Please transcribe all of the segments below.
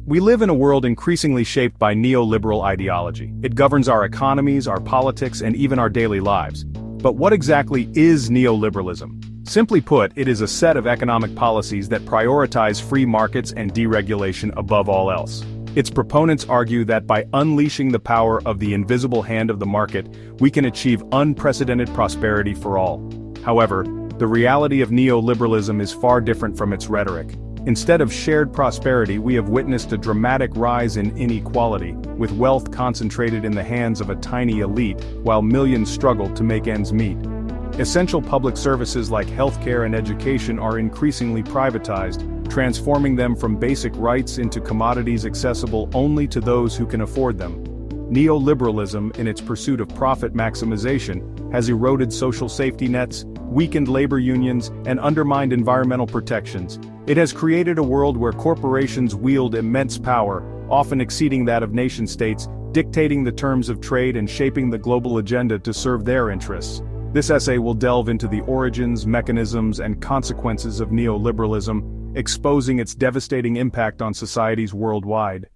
We live in a world increasingly shaped by neoliberal ideology. It governs our economies, our politics, and even our daily lives. But what exactly is neoliberalism? Simply put, it is a set of economic policies that prioritize free markets and deregulation above all else. Its proponents argue that by unleashing the power of the invisible hand of the market, we can achieve unprecedented prosperity for all. However, the reality of neoliberalism is far different from its rhetoric. Instead of shared prosperity, we have witnessed a dramatic rise in inequality, with wealth concentrated in the hands of a tiny elite, while millions struggle to make ends meet. Essential public services like healthcare and education are increasingly privatized, transforming them from basic rights into commodities accessible only to those who can afford them. Neoliberalism, in its pursuit of profit maximization, has eroded social safety nets, weakened labor unions, and undermined environmental protections. It has created a world where corporations wield immense power, often exceeding that of nation-states, dictating the terms of trade and shaping the global agenda to serve their interests. This essay will delve into the origins, mechanisms, and consequences of neoliberalism, exposing its devastating impact on societies worldwide.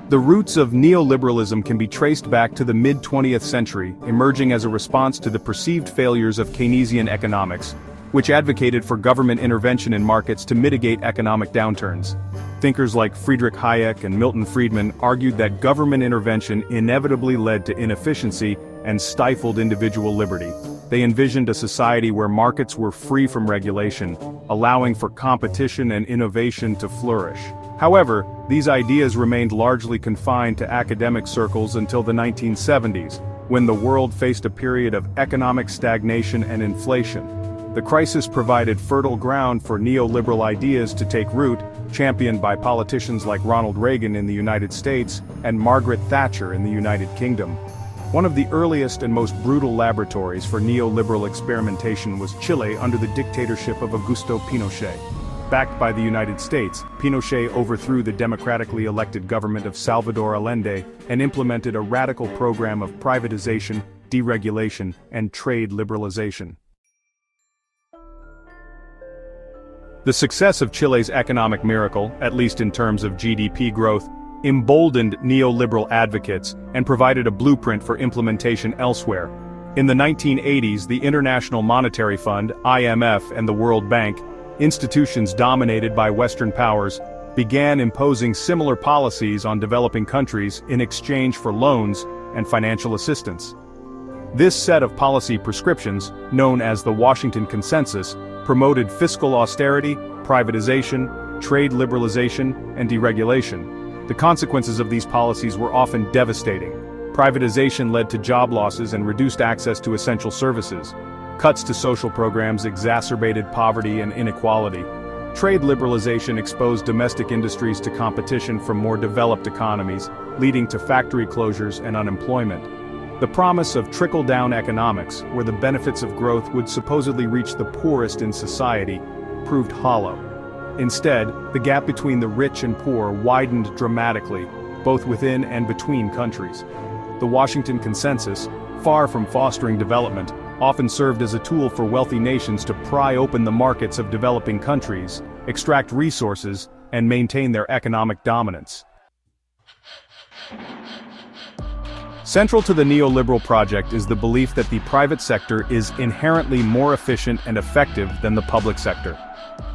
The roots of neoliberalism can be traced back to the mid-20th century, emerging as a response to the perceived failures of Keynesian economics, which advocated for government intervention in markets to mitigate economic downturns. Thinkers like Friedrich Hayek and Milton Friedman argued that government intervention inevitably led to inefficiency and stifled individual liberty. They envisioned a society where markets were free from regulation, allowing for competition and innovation to flourish. However, these ideas remained largely confined to academic circles until the 1970s, when the world faced a period of economic stagnation and inflation. The crisis provided fertile ground for neoliberal ideas to take root, championed by politicians like Ronald Reagan in the United States and Margaret Thatcher in the United Kingdom. One of the earliest and most brutal laboratories for neoliberal experimentation was Chile under the dictatorship of Augusto Pinochet. Backed by the United States, Pinochet overthrew the democratically elected government of Salvador Allende and implemented a radical program of privatization, deregulation, and trade liberalization. The success of Chile's economic miracle, at least in terms of GDP growth, emboldened neoliberal advocates and provided a blueprint for implementation elsewhere. In the 1980s, the International Monetary Fund, IMF, and the World Bank, institutions dominated by Western powers, began imposing similar policies on developing countries in exchange for loans and financial assistance. This set of policy prescriptions, known as the Washington Consensus, promoted fiscal austerity, privatization, trade liberalization, and deregulation. The consequences of these policies were often devastating. Privatization led to job losses and reduced access to essential services. Cuts to social programs exacerbated poverty and inequality. Trade liberalization exposed domestic industries to competition from more developed economies, leading to factory closures and unemployment. The promise of trickle-down economics, where the benefits of growth would supposedly reach the poorest in society, proved hollow. Instead, the gap between the rich and poor widened dramatically, both within and between countries. The Washington Consensus, far from fostering development, often served as a tool for wealthy nations to pry open the markets of developing countries, extract resources, and maintain their economic dominance. Central to the neoliberal project is the belief that the private sector is inherently more efficient and effective than the public sector.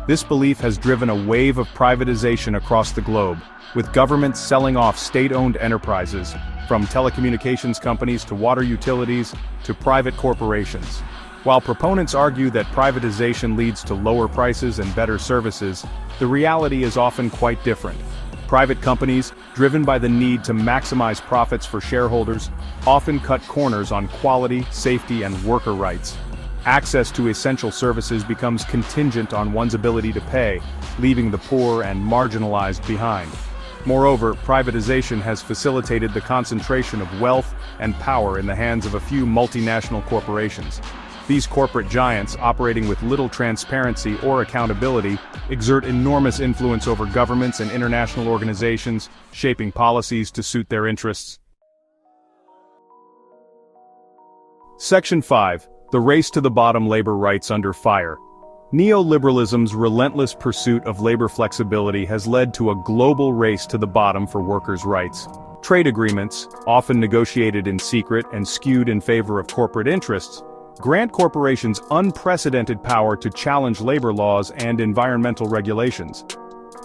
This belief has driven a wave of privatization across the globe, with governments selling off state-owned enterprises, from telecommunications companies to water utilities to private corporations. While proponents argue that privatization leads to lower prices and better services, the reality is often quite different. Private companies, driven by the need to maximize profits for shareholders, often cut corners on quality, safety, and worker rights. Access to essential services becomes contingent on one's ability to pay, leaving the poor and marginalized behind. Moreover, privatization has facilitated the concentration of wealth and power in the hands of a few multinational corporations. These corporate giants, operating with little transparency or accountability, exert enormous influence over governments and international organizations, shaping policies to suit their interests. Section 5. The race to the bottom: labor rights under fire. Neoliberalism's relentless pursuit of labor flexibility has led to a global race to the bottom for workers' rights. Trade agreements, often negotiated in secret and skewed in favor of corporate interests, grant corporations unprecedented power to challenge labor laws and environmental regulations.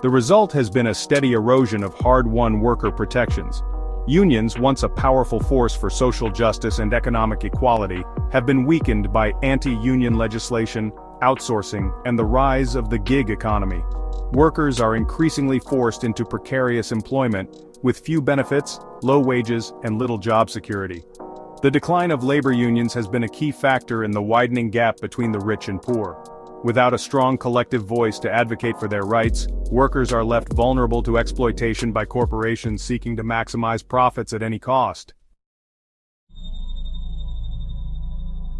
The result has been a steady erosion of hard-won worker protections. Unions, once a powerful force for social justice and economic equality, have been weakened by anti-union legislation, outsourcing, and the rise of the gig economy. Workers are increasingly forced into precarious employment, with few benefits, low wages, and little job security. The decline of labor unions has been a key factor in the widening gap between the rich and poor. Without a strong collective voice to advocate for their rights, workers are left vulnerable to exploitation by corporations seeking to maximize profits at any cost.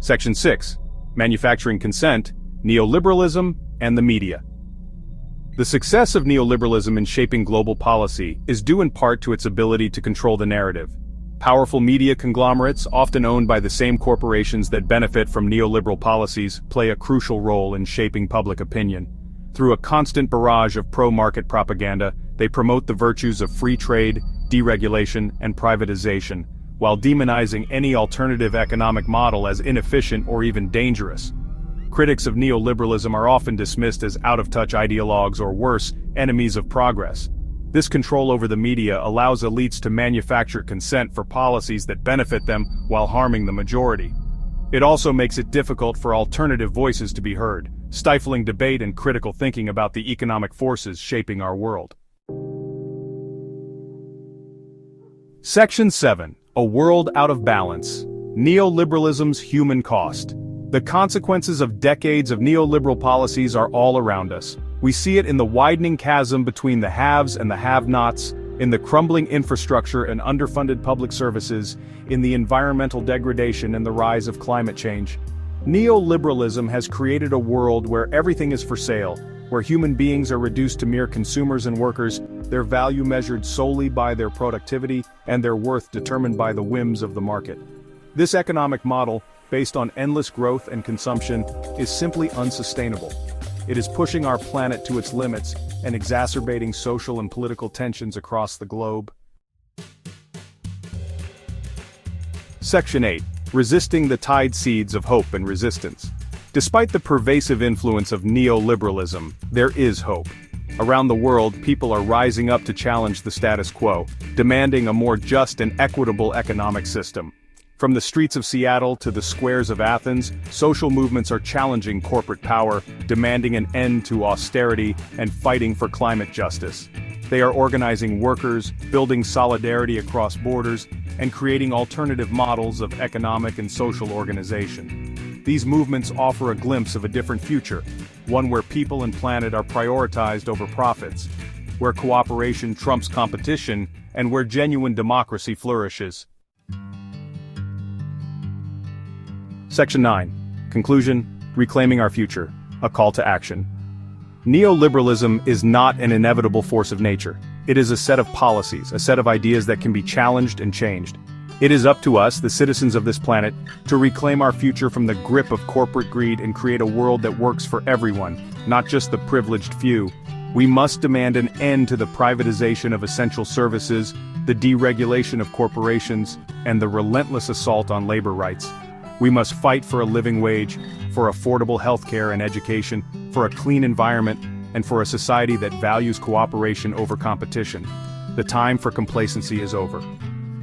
Section 6. Manufacturing consent, neoliberalism, and the media. The success of neoliberalism in shaping global policy is due in part to its ability to control the narrative. Powerful media conglomerates, often owned by the same corporations that benefit from neoliberal policies, play a crucial role in shaping public opinion. Through a constant barrage of pro-market propaganda, they promote the virtues of free trade, deregulation, and privatization, while demonizing any alternative economic model as inefficient or even dangerous. Critics of neoliberalism are often dismissed as out-of-touch ideologues or worse, enemies of progress. This control over the media allows elites to manufacture consent for policies that benefit them while harming the majority. It also makes it difficult for alternative voices to be heard, stifling debate and critical thinking about the economic forces shaping our world. Section 7. A world out of balance. Neoliberalism's human cost. The consequences of decades of neoliberal policies are all around us. We see it in the widening chasm between the haves and the have-nots, in the crumbling infrastructure and underfunded public services, in the environmental degradation and the rise of climate change. Neoliberalism has created a world where everything is for sale, where human beings are reduced to mere consumers and workers, their value measured solely by their productivity, and their worth determined by the whims of the market. This economic model, based on endless growth and consumption, is simply unsustainable. It is pushing our planet to its limits and exacerbating social and political tensions across the globe. Section 8. Resisting the tide seeds of hope and resistance. Despite the pervasive influence of neoliberalism, there is hope. Around the world, people are rising up to challenge the status quo, demanding a more just and equitable economic system. From the streets of Seattle to the squares of Athens, social movements are challenging corporate power, demanding an end to austerity, and fighting for climate justice. They are organizing workers, building solidarity across borders, and creating alternative models of economic and social organization. These movements offer a glimpse of a different future, one where people and planet are prioritized over profits, where cooperation trumps competition, and where genuine democracy flourishes. Section 9. Conclusion, Reclaiming Our Future, a call to action. Neoliberalism is not an inevitable force of nature. It is a set of policies, a set of ideas that can be challenged and changed. It is up to us, the citizens of this planet, to reclaim our future from the grip of corporate greed and create a world that works for everyone, not just the privileged few. We must demand an end to the privatization of essential services, the deregulation of corporations, and the relentless assault on labor rights. We must fight for a living wage, for affordable healthcare and education, for a clean environment, and for a society that values cooperation over competition. The time for complacency is over.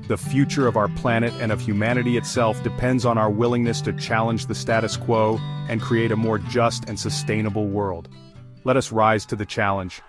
The future of our planet and of humanity itself depends on our willingness to challenge the status quo and create a more just and sustainable world. Let us rise to the challenge,